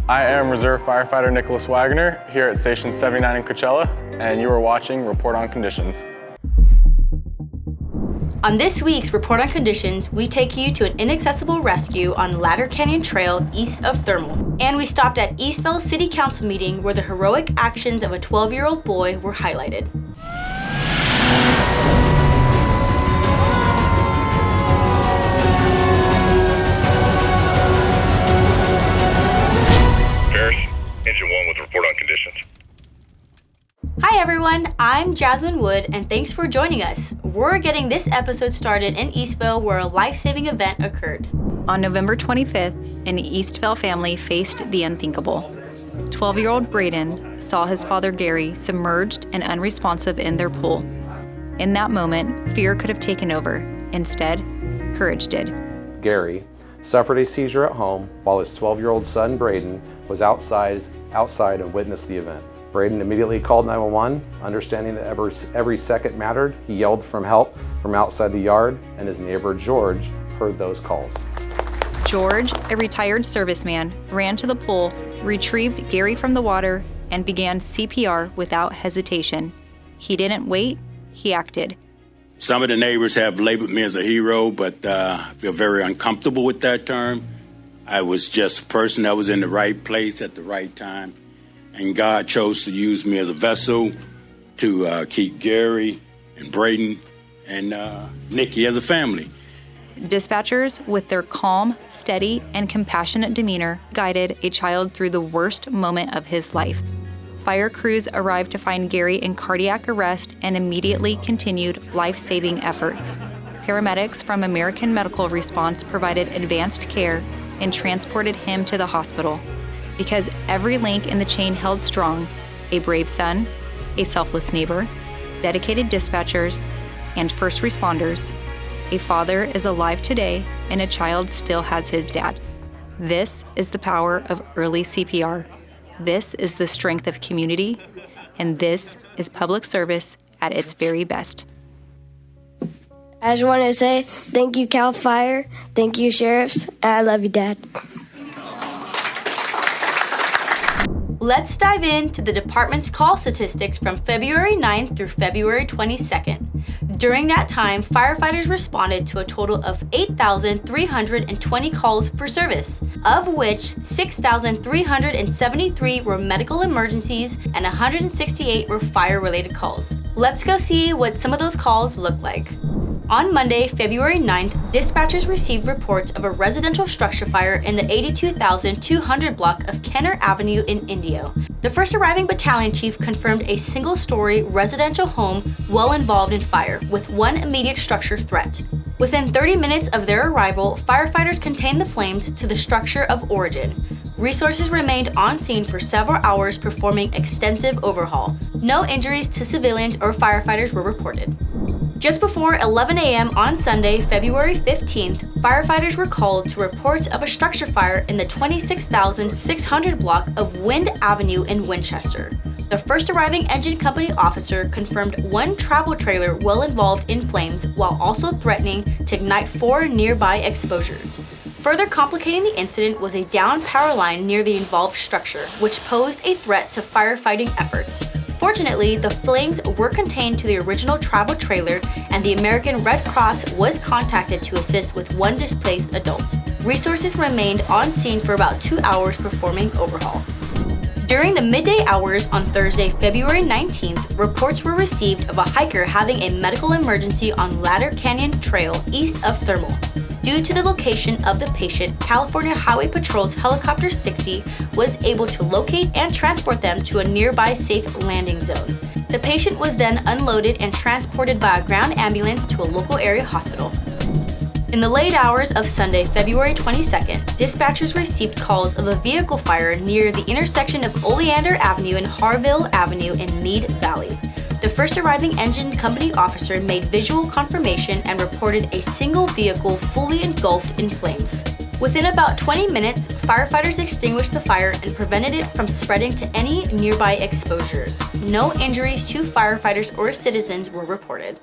I am Reserve Firefighter Nicholas Wagner here at Station 79 in Coachella, and you are watching Report on Conditions. On this week's Report on Conditions, we take you to an inaccessible rescue on Ladder Canyon Trail east of Thermal. And we stopped at Eastvale City Council meeting where the heroic actions of a 12-year-old boy were highlighted. Engine 1 with Report on Conditions. Hi everyone, I'm Jasmine Wood and thanks for joining us. We're getting this episode started in Eastville where a life-saving event occurred. On November 25th, an Eastvale family faced the unthinkable. 12-year-old Braden saw his father Gary submerged and unresponsive in their pool. In that moment, fear could have taken over. Instead, courage did. Gary suffered a seizure at home while his 12-year-old son Braden was outside and witnessed the event. Braden immediately called 911, understanding that every second mattered. He yelled for help from outside the yard, and his neighbor George heard those calls. George, a retired serviceman, ran to the pool, retrieved Gary from the water, and began CPR without hesitation. He didn't wait, he acted. Some of the neighbors have labeled me as a hero, but I feel very uncomfortable with that term. I was just a person that was in the right place at the right time, and God chose to use me as a vessel to keep Gary and Braden and Nikki as a family. Dispatchers, with their calm, steady, and compassionate demeanor, guided a child through the worst moment of his life. Fire crews arrived to find Gary in cardiac arrest and immediately continued life-saving efforts. Paramedics from American Medical Response provided advanced care and transported him to the hospital. Because every link in the chain held strong, a brave son, a selfless neighbor, dedicated dispatchers, and first responders, a father is alive today and a child still has his dad. This is the power of early CPR. This is the strength of community, and this is public service at its very best. I just want to say thank you, Cal Fire, thank you, sheriffs, and I love you, Dad. Let's dive into the department's call statistics from February 9th through February 22nd. During that time, firefighters responded to a total of 8,320 calls for service, of which 6,373 were medical emergencies and 168 were fire-related calls. Let's go see what some of those calls look like. On Monday, February 9th, dispatchers received reports of a residential structure fire in the 82,200 block of Kenner Avenue in Indio. The first arriving battalion chief confirmed a single-story residential home well involved in fire, with one immediate structure threat. Within 30 minutes of their arrival, firefighters contained the flames to the structure of origin. Resources remained on scene for several hours performing extensive overhaul. No injuries to civilians or firefighters were reported. Just before 11 a.m. on Sunday, February 15th, firefighters were called to reports of a structure fire in the 26,600 block of Wind Avenue in Winchester. The first arriving engine company officer confirmed one travel trailer well involved in flames while also threatening to ignite 4 nearby exposures. Further complicating the incident was a downed power line near the involved structure, which posed a threat to firefighting efforts. Fortunately, the flames were contained to the original travel trailer, and the American Red Cross was contacted to assist with one displaced adult. Resources remained on scene for about 2 hours performing overhaul. During the midday hours on Thursday, February 19th, reports were received of a hiker having a medical emergency on Ladder Canyon Trail east of Thermal. Due to the location of the patient, California Highway Patrol's Helicopter 60 was able to locate and transport them to a nearby safe landing zone. The patient was then unloaded and transported by a ground ambulance to a local area hospital. In the late hours of Sunday, February 22nd, dispatchers received calls of a vehicle fire near the intersection of Oleander Avenue and Harville Avenue in Mead Valley. The first arriving engine company officer made visual confirmation and reported a single vehicle fully engulfed in flames. Within about 20 minutes, firefighters extinguished the fire and prevented it from spreading to any nearby exposures. No injuries to firefighters or citizens were reported.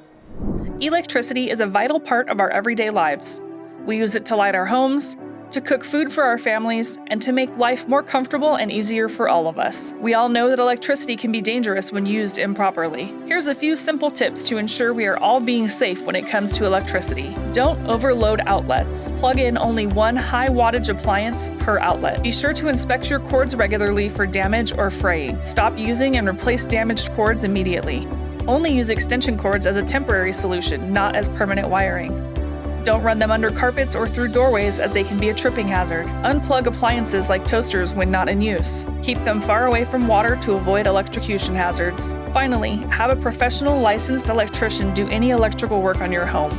Electricity is a vital part of our everyday lives. We use it to light our homes, to cook food for our families, and to make life more comfortable and easier for all of us. We all know that electricity can be dangerous when used improperly. Here's a few simple tips to ensure we are all being safe when it comes to electricity. Don't overload outlets. Plug in only one high wattage appliance per outlet. Be sure to inspect your cords regularly for damage or fraying. Stop using and replace damaged cords immediately. Only use extension cords as a temporary solution, not as permanent wiring. Don't run them under carpets or through doorways, as they can be a tripping hazard. Unplug appliances like toasters when not in use. Keep them far away from water to avoid electrocution hazards. Finally, have a professional licensed electrician do any electrical work on your home.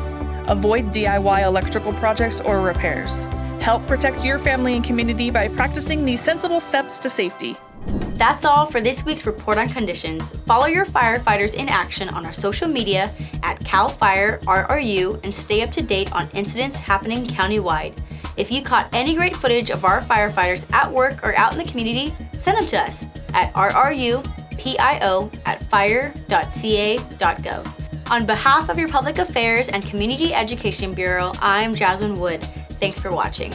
Avoid DIY electrical projects or repairs. Help protect your family and community by practicing these sensible steps to safety. That's all for this week's Report on Conditions. Follow your firefighters in action on our social media at CAL FIRE RRU and stay up to date on incidents happening countywide. If you caught any great footage of our firefighters at work or out in the community, send them to us at rrupio@fire.ca.gov. On behalf of your Public Affairs and Community Education Bureau, I'm Jasmine Wood. Thanks for watching.